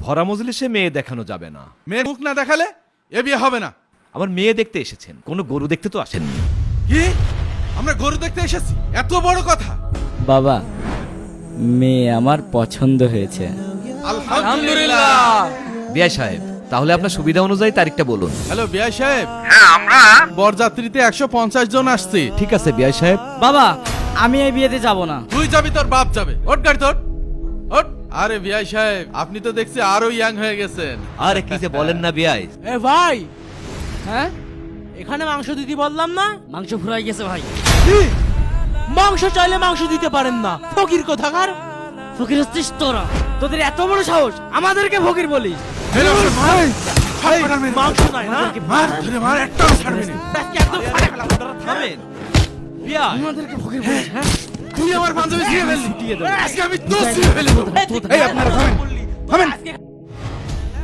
ভরা মজলিসে মেয়ে দেখানো যাবে না। মেয়ের মুখ না দেখালে এ বিয়ে হবে না। আমার মেয়ে দেখতে এসেছেন, কোনো গরু দেখতে তো আসেননি। কি? আমরা গরু দেখতে এসেছি? এত বড় কথা? বাবা, মেয়ে আমার পছন্দ হয়েছে। আলহামদুলিল্লাহ। বিআই সাহেব, তাহলে আপনার সুবিধা অনুযায়ী তারিখটা বলুন। হ্যালো বিআই সাহেব। আমরা বরযাত্রীতে 150 জন আসছি। ঠিক আছে বিআই সাহেব। বাবা, আমি এই বিয়েতে যাব না। তুই যাবি, তোর বাপ যাবে। ওঠ গাড়ি তোর, ওঠ। আরে বিআই সাহেব, আপনি তো দেখছি আরো ইয়াং হয়ে গেছেন। আরে কি যে বলেন না বিআই। এ ভাই, হ্যাঁ এখানে মাংস দিতে বললাম না? মাংস ফুরাই গেছে ভাই। কি? মাংস চাইলে মাংস দিতে পারেন না, ফকির কোথাকার। ফকির হচ্ছিস তোরা, তোদের এত বড় সাহস আমাদেরকে ফকির বলিস? মাংস নাই না? মার ধরে মার, একটাও ছাড়বি না। আজকে একদম ফাটে ফেলাম। থামেন বিআই। আমাদেরকে ফকির বলিস? হ্যাঁ, তুই আমার পাঞ্জাবি ছিঁড়ে ফেললি, আজকে আমি তোর ছিঁড়ে ফেলবো। এই আপনারা থামেন।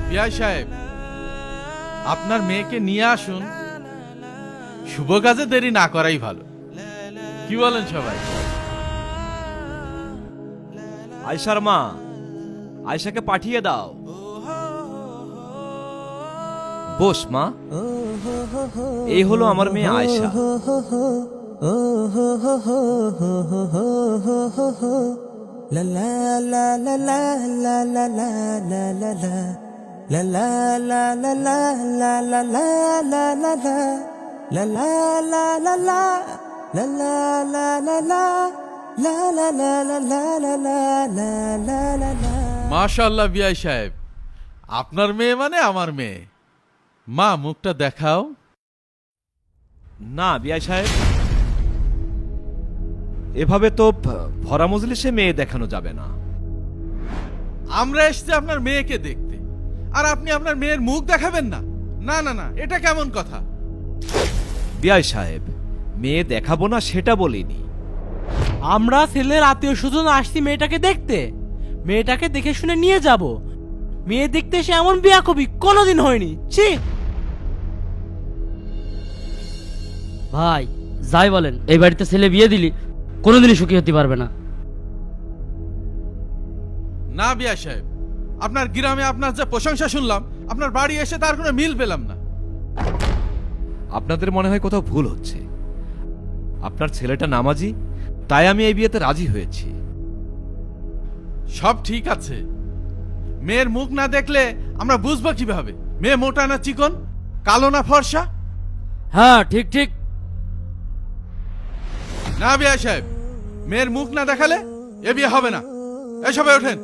বিআই সাহেব, আপনার মেয়েকে নিয়ে আসুন, শুভ কাজে দেরি না করাই ভালো। কি বলেন সবাই? আয়শার মা, আয়শাকে পাঠিয়ে দাও। বস মা, এই হলো আমার মেয়ে আয়শা। মাশাআল্লাহ বিআই সাহেব, আপনার মেয়ে মানে আমার মেয়ে। মা, মুখটা দেখাও। না বিআই সাহেব, এভাবে তো ভরা মজলিসে মেয়ে দেখানো যাবে না। আমরা এসেছি আপনার মেয়েকে দেখতে, আর আপনি আপনার মেয়ের মুখ দেখাবেন না? না না না, এটা কেমন কথা? বিআই সাহেব, মেয়ে দেখাবো না সেটা বলিনি। আমরা ছেলের আত্মীয় স্বজন আসছি মেয়েটাকে দেখতে, মেয়েটাকে দেখে শুনে নিয়ে যাব। মেয়ে দেখতে এসে এমন বিয়া কবি কোনোদিন হয়নি। ছি! ভাই যাই বলেন, এই বাড়িতে ছেলে বিয়ে দিলি কোনোদিনই সুখী হতে পারবে না। না বিআই সাহেব, আপনার গ্রামে আপনার যে প্রশংসা শুনলাম, আপনার বাড়ি এসে তার কোনো মিল পেলাম না। আপনাদের মনে হয় কোথাও ভুল হচ্ছে। আপনার ছেলেটা নামাজি, তাই আমি এই বিয়েতে রাজি হয়েছি। সব ঠিক আছে, মেয়ের মুখ না দেখলে আমরা বুঝবো কিভাবে মেয়ে মোটা না চিকন, কালো না ফর্সা? হ্যাঁ ঠিক ঠিক। না বিআই সাহেব, মেয়ের মুখ না দেখালে এ বিয়ে হবে না। এই সবাই ওঠেন।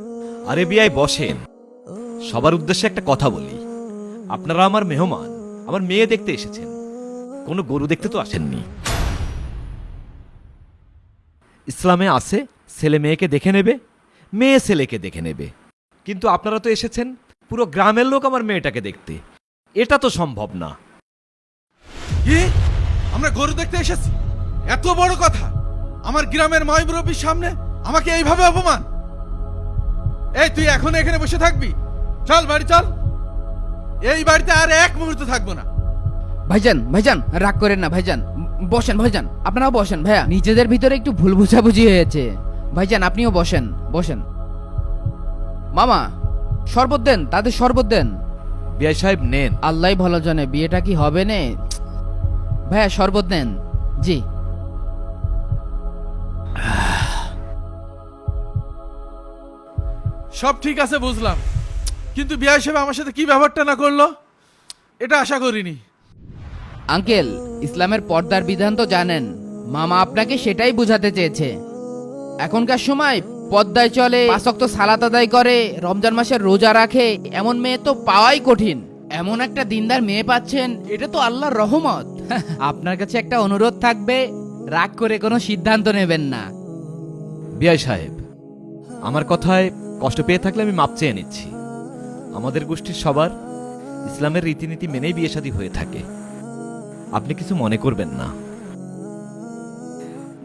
আরে বিআই বসেন, সবার উদ্দেশ্যে একটা কথা বলি। আপনারা আমার মেহমান, আমার মেয়ে দেখতে এসেছেন, কোনো গরু দেখতে তো আসেননি। ইসলামে আছে ছেলে মেয়েকে দেখে নেবে, মেয়ে ছেলেকে দেখে নেবে, কিন্তু আপনারা তো এসেছেন পুরো গ্রামের লোক আমার মেয়েটাকে দেখতে। এটা তো সম্ভব না। কি? আমরা গরু দেখতে এসেছি? এত বড় কথা? আমার গ্রামের মাইবুরবির সামনে আমাকে এইভাবে অপমান? এই তুই এখন এখানে বসে থাকবি? চল বাড়ি চল, এই বাড়িতে আর এক মুহূর্ত থাকবো না। ভাইজান ভাইজান রাগ করেন না ভাইজান, বসেন ভাইজান, আপনারাও বসেন। ভাইয়া, নিজেদের ভিতরে একটু ভুল বুঝাবুঝি হয়েছে। ভাইজান আপনিও বসেন, বসেন। মামা, শরবত দেন, তাদের শরবত দেন। বিআই সাহেব নেন। আল্লাহ ভালো জানে বিয়েটা কি হবে নে। ভাইয়া শরবত নেন। জি। সব ঠিক আছে বুঝলাম, কিন্তু বিআই সাহেব আমার সাথে কি ব্যাপারটা না করলো, এটা আশা করিনি। আঙ্কেল, ইসলামের পর্দার বিধান তো জানেন, মামা আপনাকে সেটাই বুঝাতে চেয়েছে। এখনকার সময় পর্দায় চলে, 5 ওয়াক্ত সালাত আদায় করে, রমজান মাসের রোজা রাখে, এমন মেয়ে তো পাওয়াই কঠিন। এমন একটা দিনদার মেয়ে পাচ্ছেন, এটা তো আল্লাহর রহমত। আপনার কাছে একটা অনুরোধ থাকবে, রাগ করে কোনো সিদ্ধান্ত নেবেন না। বিআই সাহেব, আমার কথায় কষ্ট পেয়ে থাকলে আমি মাপ চেয়ে নিচ্ছি। আমাদের গোষ্ঠীর সবার ইসলামের রীতিনীতি মেনেই বিয়ে শাদী হয়ে থাকে, আপনি কিছু মনে করবেন না।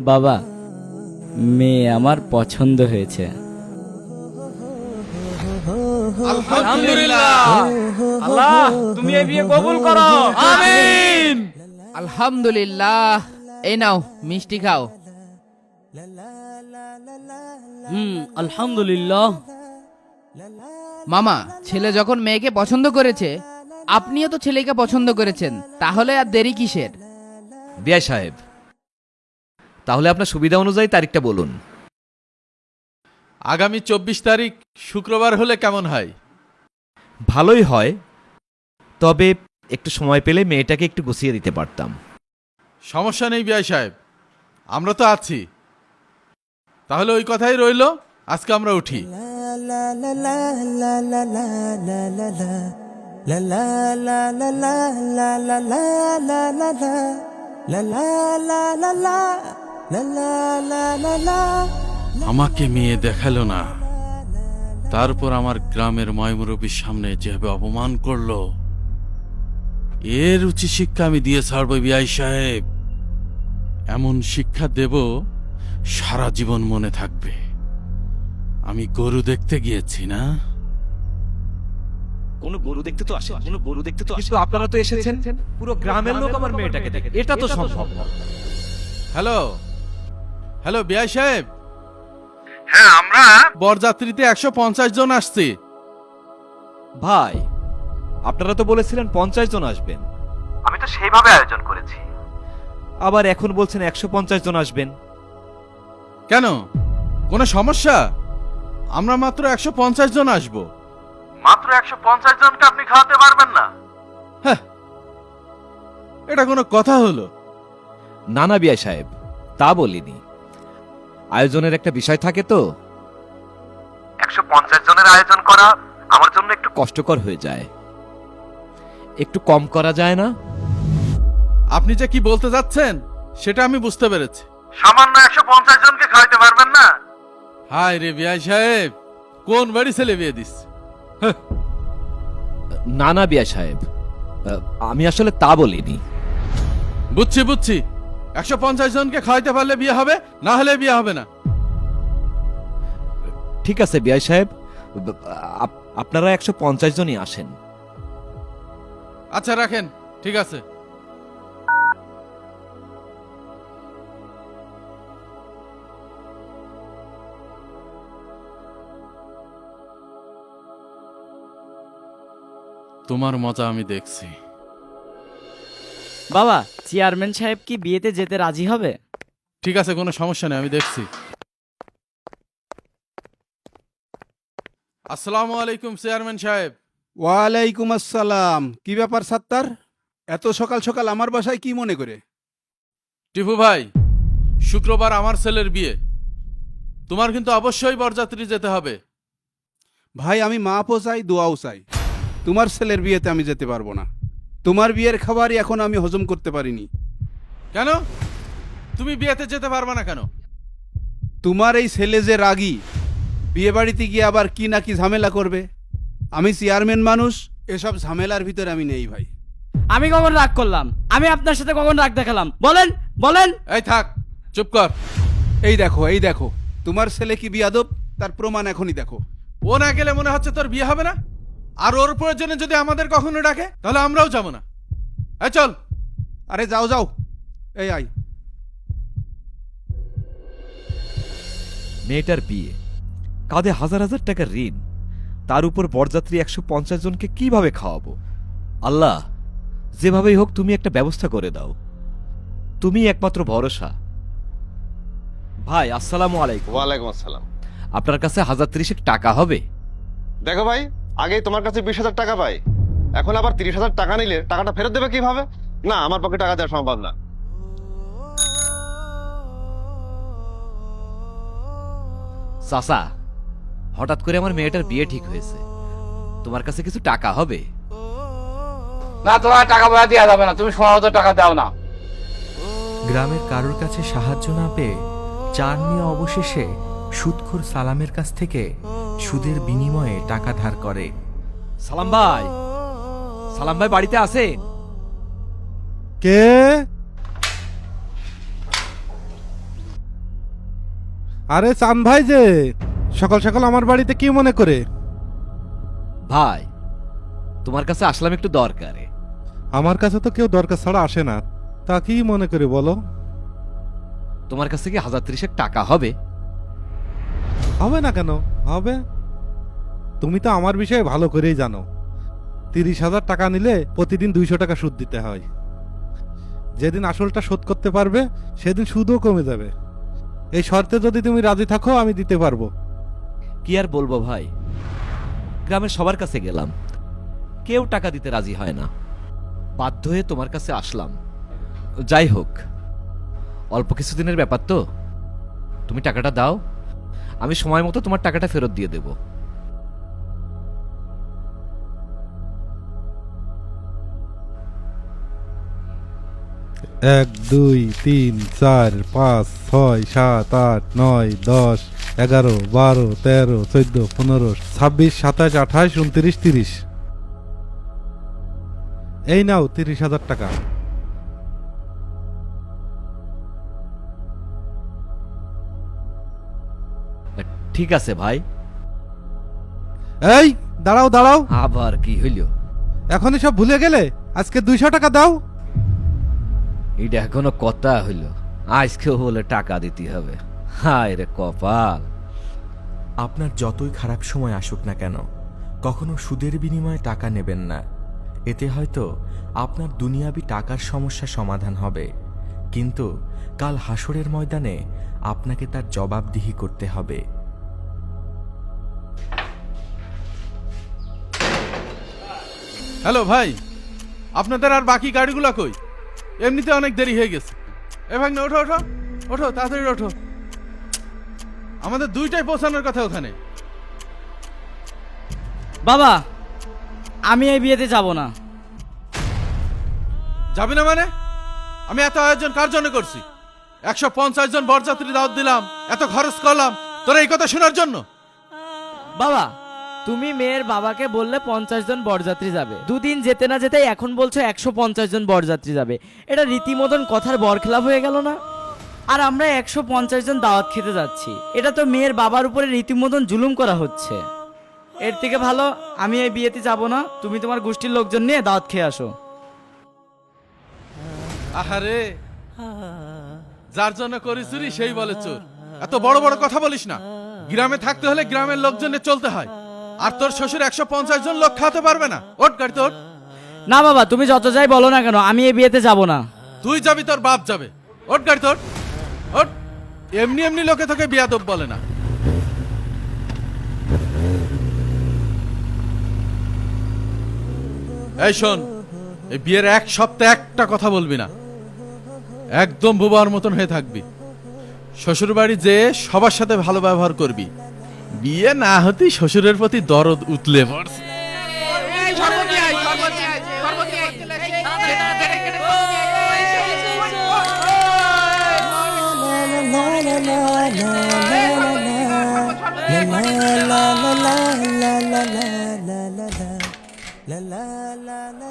বাবা, মেয়ে আমার পছন্দ হয়েছে। আলহামদুলিল্লাহ। আল্লাহ তুমি এই বিয়ে কবুল করো। আমিন। আলহামদুলিল্লাহ। এই নাও মিষ্টি খাও। আলহামদুলিল্লাহ। মামা, ছেলে যখন মেয়েকে পছন্দ করেছে, আপনিও তো ছেলেকে পছন্দ করেছেন, তাহলে আর দেরি কিসের? বিআই সাহেব, তাহলে আপনার সুবিধা অনুযায়ী তারিখটা বলুন। আগামী 24 তারিখ শুক্রবার হলে কেমন হয়? ভালোই হয়, তবে একটু সময় পেলে মেয়েটাকে একটু গুছিয়ে দিতে পারতাম। সমস্যা নেই বিআই সাহেব, আমরা তো আছি। তাহলে ওই কথাই রইল, আজকে আমরা উঠি। আমাকে মেয়ে দেখালো না, তারপর আমার গ্রামের ময়মুরব্বীর সামনে যেভাবে অপমান করলো, এর উচিত শিক্ষা আমি দিয়ে ছাড়বো বিআই সাহেব। এমন শিক্ষা দেব সারা জীবন মনে থাকবে। আমি গরু দেখতে গিয়েছি না? কোনো গরু দেখতে তো আসে, কোনো গরু দেখতে তো আসে, কিন্তু আপনারা তো এসেছেন পুরো গ্রামের লোক আমার মেয়েটাকে দেখে, এটা তো সম্ভব না। হ্যালো হ্যালো বিআই সাহেব, হ্যাঁ আমরা বরযাত্রীতে 150 জন আসছি। ভাই, আপনারা তো বলেছিলেন 50 জন আসবেন, আমি তো সেইভাবে আয়োজন করেছি। আবার এখন বলছেন 150 জন আসবেন। কেন, কোনো সমস্যা? আমরা মাত্র 150 জন আসবো। মাত্র 150 জনকে আপনি খাওয়াতে পারবেন না? হ্যাঁ, এটা কোনো কথা হলো? না না বিআই সাহেব, তা বলিনি। আয়োজনের একটা বিষয় থাকে তো। 150 জনের আয়োজন করা আমার জন্য একটু কষ্টকর হয়ে যায়, একটু কম করা যায় না? আপনি যে কি বলতে যাচ্ছেন সেটা আমি বুঝতে পেরেছি। সামান্য 150 জনকে খাওয়াতে পারবেন না? হায় রে বিআই সাহেব, কোন বাড়ি ছেলে বিয়ে দিস? না না বিআই সাহেব, আমি আসলে তা বলিনি। বুঝছি বুঝছি, 150 জনকে খাওয়াইতে পারলে বিয়ে হবে, না হলে বিয়ে হবে না। ঠিক আছে বিআই সাহেব, আপনারা 150 জনই আসেন। আচ্ছা রাখেন, ঠিক আছে। তোমার মজা আমি দেখছি। বাবা, চেয়ারম্যান সাহেব কি বিয়েতে যেতে রাজি হবে? ঠিক আছে, কোনো সমস্যা নেই, আমি দেখছি। আসসালামু আলাইকুম চেয়ারম্যান সাহেব। ওয়ালাইকুম আসসালাম। কি ব্যাপার সাত্তার, এত সকাল সকাল আমার বাসায় কি মনে করে? টিপু ভাই, শুক্রবার আমার ছেলের বিয়ে, তোমার কিন্তু অবশ্যই বরযাত্রী যেতে হবে। ভাই, আমি মাপও চাই, দোয়াও চাই। তোমার ছেলের বিয়েতে আমি যেতে পারবো না। তোমার বিয়ের খাবারই এখন আমি হজম করতে পারিনি। কেন তুমি বিয়েতে যেতে পারবে না কেন? তোমার এই ছেলে যে রাগী, বিয়ে বাড়িতে গিয়ে আবার কি না কি ঝামেলা করবে। আমি চেয়ারম্যান মানুষ, এসব ঝামেলার ভিতরে আমি নেই ভাই। আমি কখন রাগ করলাম? আমি আপনার সাথে কখন রাগ দেখালাম? বলেন বলেন। এই থাক, চুপ কর। এই দেখো, তোমার ছেলে কি বিয়াদব, তার প্রমাণ এখনই দেখো। ও না গেলে মনে হচ্ছে তোর বিয়ে হবে না, আর ওর প্রয়োজনে যদি আমাদের কখনো ডাকে তাহলে আমরাও যাবো না। এই চল। আরে যাও যাও, এই আই। মেয়েটার বিয়ে, কাঁধে হাজার হাজার টাকার ঋণ, তার উপর বরযাত্রী 150 জনকে কিভাবে খাওয়াবো? আল্লাহ, যেভাবেই হোক তুমি একটা ব্যবস্থা করে দাও, তুমি একমাত্র ভরসা। ভাই আসসালামু আলাইকুম। ওয়ালাইকুম আসসালাম। আপনার কাছে 1030 টাকা হবে? দেখো ভাই, আগে তোমার কাছে 20,000 টাকা পাই, এখন আবার 30,000 টাকা নিলে টাকাটা ফেরত দেবে কিভাবে? না, আমার পক্ষে টাকা দেওয়া সম্ভব না। চাচা, হঠাৎ করে আমার মেয়েটার বিয়ে ঠিক হয়েছে, তোমার কাছে কিছু টাকা হবে? না, তোমার টাকা পয়সা দেওয়া যাবে না, তুমি সময় মতো টাকা দাও না। গ্রামের কারোর কাছে সাহায্য না পেয়ে চার মিয়া অবশেষে সুদখোর সালামের কাছ থেকে সুদের বিনিময়ে টাকা ধার করে। সালাম ভাই, সালাম ভাই বাড়িতে আছে? কে? আরে চান ভাই যে, সকাল সকাল আমার বাড়িতে কি মনে করে? ভাই, তোমার কাছে আসলাম একটু দরকারে। আমার কাছে তো কেউ দরকার ছাড়া আসে না, তা কি মনে করে বলো? তোমার কাছে কি 1030 টাকা হবে? হবে না কেন, হবে। তুমি তো আমার বিষয়ে ভালো করেই জানো, 30,000 টাকা নিলে প্রতিদিন 200 টাকা সুদ দিতে হয়। যেদিন আসলটা শোধ করতে পারবে সেদিন সুদও কমে যাবে। এই শর্তে যদি তুমি রাজি থাকো আমি দিতে পারবো। কি আর বলবো ভাই, গ্রামের সবার কাছে গেলাম, কেউ টাকা দিতে রাজি হয় না। বাধ্য হয়ে তোমার কাছে আসলাম। যাই হোক, অল্প কিছুদিনের ব্যাপার তো, তুমি টাকাটা দাও, আমি সময় মতো তোমার টাকাটা ফেরত দিয়ে দেব। 1 2 3 4 5 6 7 8 9 10 11 12 13 14 15 26 27 28 29 30। এই নাও 30,000 টাকা। ঠিক আছে ভাই। এই দাঁড়াও দাঁড়াও, আবার কি হইল? এখনই সব ভুলে গেলে? আজকে 200 টাকা দাও। এটা এখনো কথা হইল? আজকেও বলে টাকা দিতে হবে? হায় রে কপাল। আপনার যতই খারাপ সময় আসুক না কেন, কখনো সুদের বিনিময়ে টাকা নেবেন না। এতে হয়তো আপনার দুনিয়াবি টাকার সমস্যা সমাধান হবে, কিন্তু কাল হাসরের ময়দানে আপনাকে তার জবাবদিহি করতে হবে। হ্যালো ভাই, আপনাদের আর বাকি গাড়িগুলো কই? এমনিতে অনেক দেরি হয়ে গেছে। এ ভাই, ওঠো ওঠো ওঠো, তাড়াতাড়ি ওঠো, আমাদের 2টায় পৌঁছানোর কথা ওখানে। বাবা, আমি এই বিয়েতে যাব না। যাবি না মানে? আমি এত আয়োজন কার জন্য করছি? 150 জন বরযাত্রী দাওয়াত দিলাম, এত খরচ করলাম, তোরা এই কথা শোনার জন্য? বাবা, তুমি মেয়ের বাবাকে বললে 50 জন বরযাত্রী যাবে, দুদিন যেতে না যেতেই এখন বলছো 150 জন বরযাত্রী যাবে। এটা রীতিমতন কথার বরখেলাপ হয়ে গেল না? আর আমরা 150 জন দাওয়াত খেতে যাচ্ছি, এটা তো মেয়ের বাবার উপরে রীতিমতন জুলুম করা হচ্ছে। এর থেকে ভালো আমি এই বিয়েতে যাব না, তুমি তোমার গোষ্ঠীর লোকজন নিয়ে দাওয়াত খেয়ে আসো। আহারে, যার জন্য করি চুরি সেই বলে চোর। এত বড় বড় কথা বলিস না। গ্রামে থাকতে হলে গ্রামের লোকজনে চলতে হয়, আর তোর শ্বশুর 150 জন লোক খাওয়াতে পারবে না। ওঠ গাড়ি তোর। না বাবা, তুমি যত যাই বলো না কেন, আমি এই বিয়েতে যাব না। তুই যাবি, তোর বাপ যাবে। ওঠ গাড়ি তোর, ওঠ। এমনি এমনি লোকে তোকে বিয়াদব বলে না। এই শোন, এই বিয়ের 1 সপ্তাহ একটা কথা বলবি না, একদম বোবার মতন হয়ে থাকবি। শ্বশুর বাড়ি যে সবার সাথে ভালো ব্যবহার করবি। বিয়ে না হতেই শ্বশুরের প্রতি দরদ উতলে পড়ছে।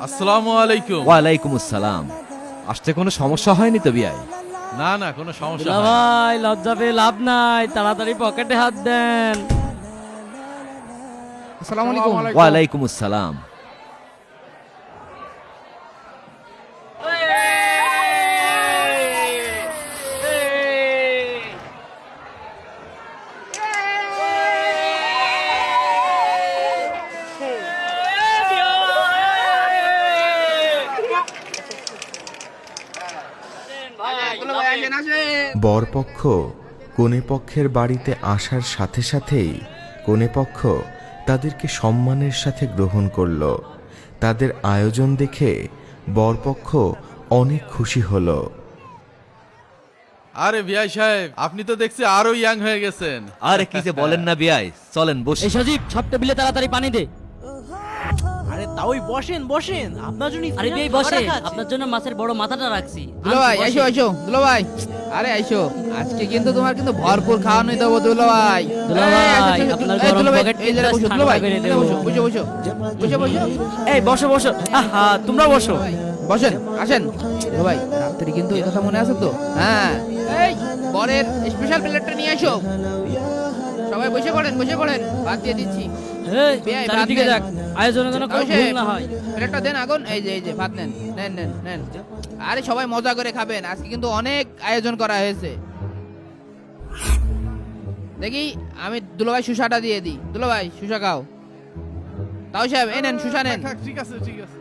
আসসালামু আলাইকুম। ওয়ালাইকুম আসসালাম। আসতে কোনো সমস্যা হয়নি তো বিয়াই? না না, কোনো সমস্যা দুলা হয়নি। ভাই, লজ্জা পেয়ে লাভ নাই, তাড়াতাড়ি পকেটে হাত দেন। আসসালামু আলাইকুম। ওয়ালাইকুম আসসালাম। বরপক্ষ কনেপক্ষের বাড়িতে আসার সাথে সাথেই কনেপক্ষ তাদেরকে সম্মানের সাথে গ্রহণ করল। তাদের আয়োজন দেখে বরপক্ষ অনেক খুশি হলো। আরে বিয়াই সাহেব, আপনি তো দেখছি আরো ইয়াং হয়ে গেছেন। আরে কি যে বলেন না বিয়াই, চলেন বসি। এই সজীব, সব টেবিলে তাড়াতাড়ি পানি দে। আরে তা ওই বসেন বসেন, আপনার জন্য আরে বেই বসে, আপনার জন্য মাছের বড় মাথাটা রাখছি। দুলাভাই আইসো আইসো, দুলাভাই আরে আইসো, আজকে কিন্তু তোমার কিন্তু ভরপুর খাওয়ানোই দেবো দুলাভাই। দুলাভাই, এই, আসো, আসো, আপনার এই, গরম দুলাভাই, পকেট এই জায়গায় কিন্তু বসো, ঠান্ডা দুলাভাই, করে এই দেবো। জায়গায় বসো, বসো বসো বসো। এই বসো বসো, আহা তোমরা বসো। বসেন, আসেন দুলাভাই। রাত্রি কিন্তু এই কথা মনে আছে তো? হ্যাঁ, এই বরের স্পেশাল প্লেটটা নিয়ে আসো। সবাই বসে পড়েন, বসে পড়েন, ভাত দিয়ে দিচ্ছি। এই বেয়াই, ভাত চারিদিকে নেন। দেখ, আয়োজনে যেন কোনো ভুল না হয়। প্লেটটা দেন আগুন, এই যে ভাত নেন, নেন নেন নেন। আরে সবাই মজা করে খাবেন, আজকে কিন্তু অনেক আয়োজন করা হয়েছে। দেখি আমি দুলাভাই সুসাটা দিয়ে দিই। দুলাভাই সুসা খাও। তাও সাহেব এই নেন শুষা নেন। থাক, ঠিক আছে ঠিক আছে।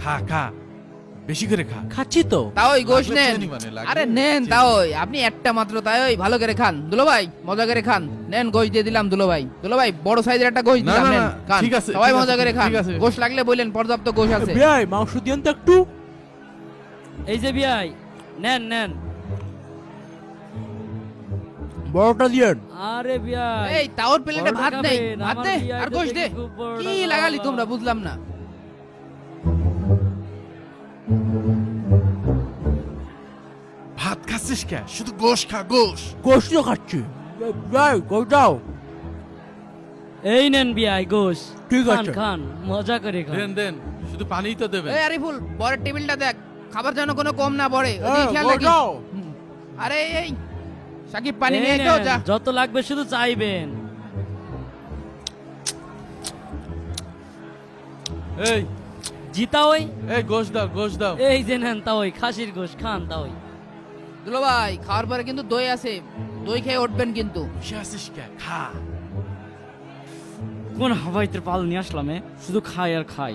খা খা, বেশি করে খা। খাচ্ছি তো। তাও ওই গোশ লাগলে নেন। চেনি মানে, লাগলে আরে নেন চেনি। তাও আপনি একটা মাত্র তাই ওই ভালো করে খান দুলো ভাই, মজা করে খান। নেন গোশ দিয়ে দিলাম দুলো ভাই। দুলো ভাই বড় সাইজের একটা গোশ না, দিলাম, না, নেন না, খান। ঠিক আছে, সবাই ঠিক মজা আছে, করে খান। ঠিক আছে। গোশ লাগলে বললেন, পর্যাপ্ত গোশ আছে। বিয়াই মাংস দিয়েন তো একটু। এই যে বিয়াই, নেন নেন। বড়টা দিয়েন। আরে বিয়াই, এই তাওর প্লেটে বড়টা ভাত নেই, খাবেন? ভাত আমার দে বিয়াই আর তো গোশ দে। দেখি খুব বড়টা কি লাগালি বাবা। তোমরা বুঝলাম না। ভাত খাচ্ছিস কে? শুধু গোশ খা, গোশ। গোশ তো খাচ্ছি। বিয়াই গোশ দাও। এই নেন বিয়াই গোশ। ঠিক খান আছে। খান, মজা করে খান। দেন দেন, শুধু পানিই তো দেবেন। এই আরিফুল বড় টেবিলটা দেখ, খাবার যেন কোনো কম না পড়ে, ওদিকে হ্যাঁ, খেয়াল গোশ রাখিস। দাও। হুম। আরে এই সাকিব পানি এই নিয়ে তো নেন, যা। যত লাগবে শুধু চাইবেন। এই জিতা ওই, এই গোশ দাও, গোশ দাও। এই যে নেন তা ওই খাসির গোশ, খান তা ওই। দুলো ভাই খাওয়ার পরে কিন্তু দই আছে, দই খেয়ে উঠবেন কিন্তু। বসে আছিস কে? খা। কোন হাওয়াইতে পাল নিয়ে আসলাম শুধু খাই আর খাই।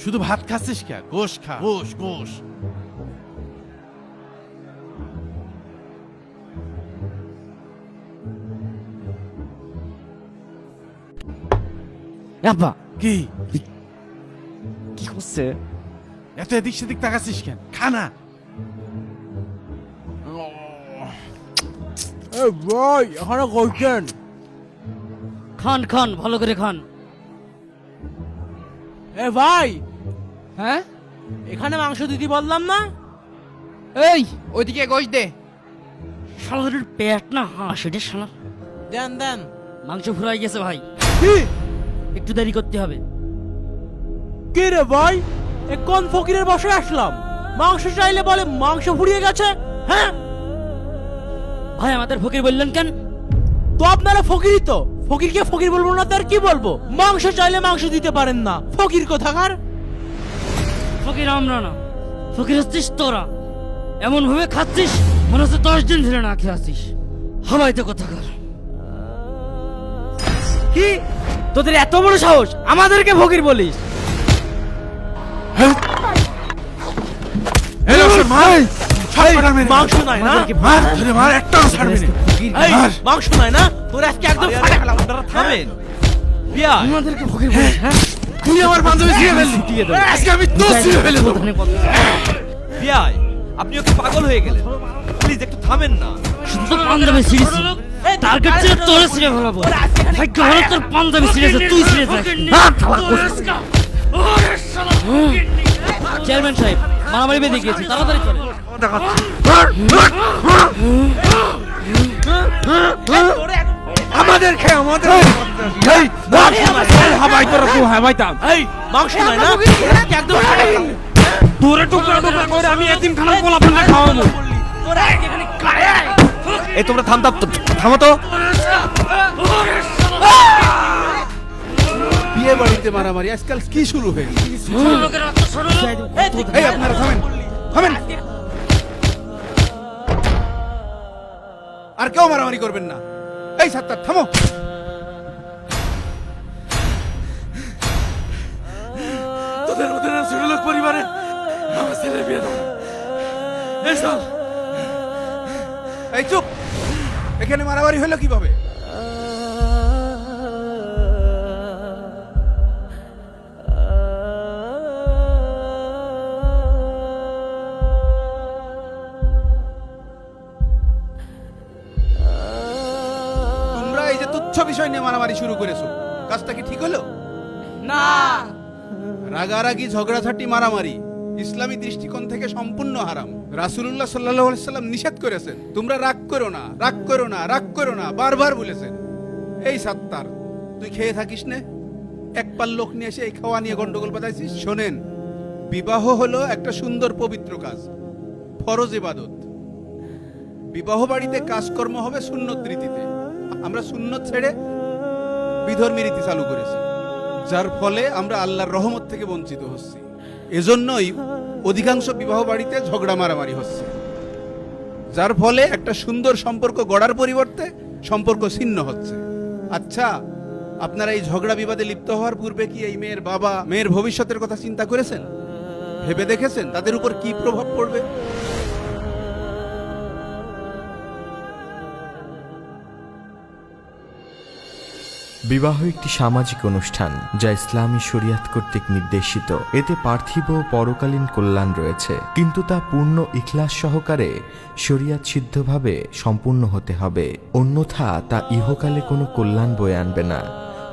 শুধু ভাত খাচ্ছিস কে? গোশ খা, গোশ গোশ। আব্বা কি কি করছে? এত এদিক সেদিক তাকাচ্ছিস কেন? খা না। এই ভাই এখানে গোশ দেন। খান খান, ভালো করে খান। এ ভাই হ্যাঁ এখানে মাংস দিতে বললাম না? এই ওইদিকে গোশ দে। শালার পেট না হাঁস, এটা শালা। দেন দেন। মাংস ফুরাই গেছে ভাই, কি একটু দেরি করতে হবে। কে রে ভাই, এ কোন ফকিরের বাসায় আসলাম? মাংস চাইলে বলে মাংস ফুরিয়ে গেছে। হ্যাঁ ভাই আমাদের ফকির বললেন কেন? তো আপনারা ফকিরই তো, ফকিরকে ফকির বলবো না তার কি বলবো? মাংস চাইলে মাংস দিতে পারেন না, ফকির কোথাকার। ফকির আমরা না, ফকির হচ্ছিস তোরা। এমন ভাবে খাচ্ছিস মনে হচ্ছে 10 দিন ধরে না খেয়ে আছিস। হাওয়াইতে কোথাকার। কি তোদের এত বড় সাহস আমাদেরকে ফকির বলিস? এই লোক মার। ছাড় পাঠার মেরে। মাংস নাই না? মার, ধরে মার, একটাও ছাড়বি না। এই মাংস নাই না? তোর আজকে একদম ফাটা ফেলাম। থামেন বিয়াই, আমাদেরকে ফকির বলিস? হ্যাঁ তুই আমার বান্ধবী ছিঁড়ে ফেললি। আজকে আমি তোর ছিঁড়ে ফেলে দেবো। বিয়াই আপনি ওকে পাগল হয়ে গেলেন, প্লিজ একটু থামেন না। শুধু তো পাঞ্জাবি ছিঁড়েছি, টার্গেট ছিল তোরে ছিঁড়ে ফেলাবো। ভাগ্য ভালো তোর পাঞ্জাবি ছিঁড়েছে, তুই ছিঁড়ে যাস। চেয়ারম্যান সাহেব মারামারি বেঁধে গিয়েছে, তাড়াতাড়ি চলে। আমাদের খেয়ে আমাদের। এই হাবাই তোরা তুই হাবাইতাম। এই মাংস নাই না? আজকে একদম ফাটা ফেলাম। তোরে টুকরা টুকরা করে আমি এতিম খানার পোলাপানকে খাওয়াবো। তোরা আজকে এখানে কারে? এই তোমরা থামো তো। বিয়ে বাড়িতে মারামারি আজকাল কি শুরু হয়ে গেছে? ছোট লোকের বাচ্চা, ছোট লোক। এই আপনারা থামেন, থামেন। আর কেউ মারামারি করবেন না। এই সাত্তার থামো। তোদের মধ্যে ছোট লোক পরিবারে আমার ছেলে বিয়ে দেবো। এই চল। এই চুপ, এখানে মারামারি হলো কিভাবে? তোমরা এই যে তুচ্ছ বিষয় নিয়ে মারামারি শুরু করেছো, কাজটা কি ঠিক হলো? না রাগারাগি, ঝগড়াঝাটি, মারামারি ইসলামী দৃষ্টিকোণ থেকে সম্পূর্ণ হারাম। রাসূলুল্লাহ সাল্লাল্লাহু আলাইহি সাল্লাম নিষেধ করেছেন, তোমরা রাগ করো না, রাগ করো না, রাগ করো না, বারবার বলেছেন। এই সাত্তার, তুই খেয়ে থাকিস না, একপাল লোক নিয়ে এসে এই খাওয়া নিয়ে গন্ডগোল বাঁধাইছিস। শোনেন, বিবাহ হলো একটা সুন্দর পবিত্র কাজ, ফরজ ইবাদত। বিবাহ বাড়িতে কাজকর্ম হবে সুন্নত রীতিতে। আমরা সুন্নত ছেড়ে বিধর্মী রীতি চালু করেছি, যার ফলে আমরা আল্লাহর রহমত থেকে বঞ্চিত হচ্ছি। এজন্যই অধিকাংশ বিবাহ বাড়িতে ঝগড়া মারামারি হচ্ছে, যার ফলে একটা সুন্দর সম্পর্ক গড়ার পরিবর্তে সম্পর্ক ছিন্ন হচ্ছে। আচ্ছা, আপনারা এই ঝগড়া বিবাদে লিপ্ত হওয়ার পূর্বে কি এই মেয়ের বাবা মেয়ের ভবিষ্যতের কথা চিন্তা করেছেন? ভেবে দেখেছেন তাদের উপর কি প্রভাব পড়বে? বিবাহ একটি সামাজিক অনুষ্ঠান যা ইসলামী শরিয়াত কর্তৃক নির্দেশিত। এতে পার্থিব ও পরকালীন কল্যাণ রয়েছে, কিন্তু তা পূর্ণ ইখলাস সহকারে শরিয়াত সিদ্ধভাবে সম্পূর্ণ হতে হবে, অন্যথা তা ইহকালে কোনো কল্যাণ বয়ে আনবে না,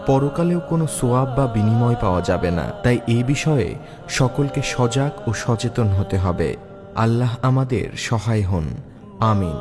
পরকালেও কোনো সোয়াব বা বিনিময় পাওয়া যাবে না। তাই এই বিষয়ে সকলকে সজাগ ও সচেতন হতে হবে। আল্লাহ আমাদের সহায় হন। আমিন।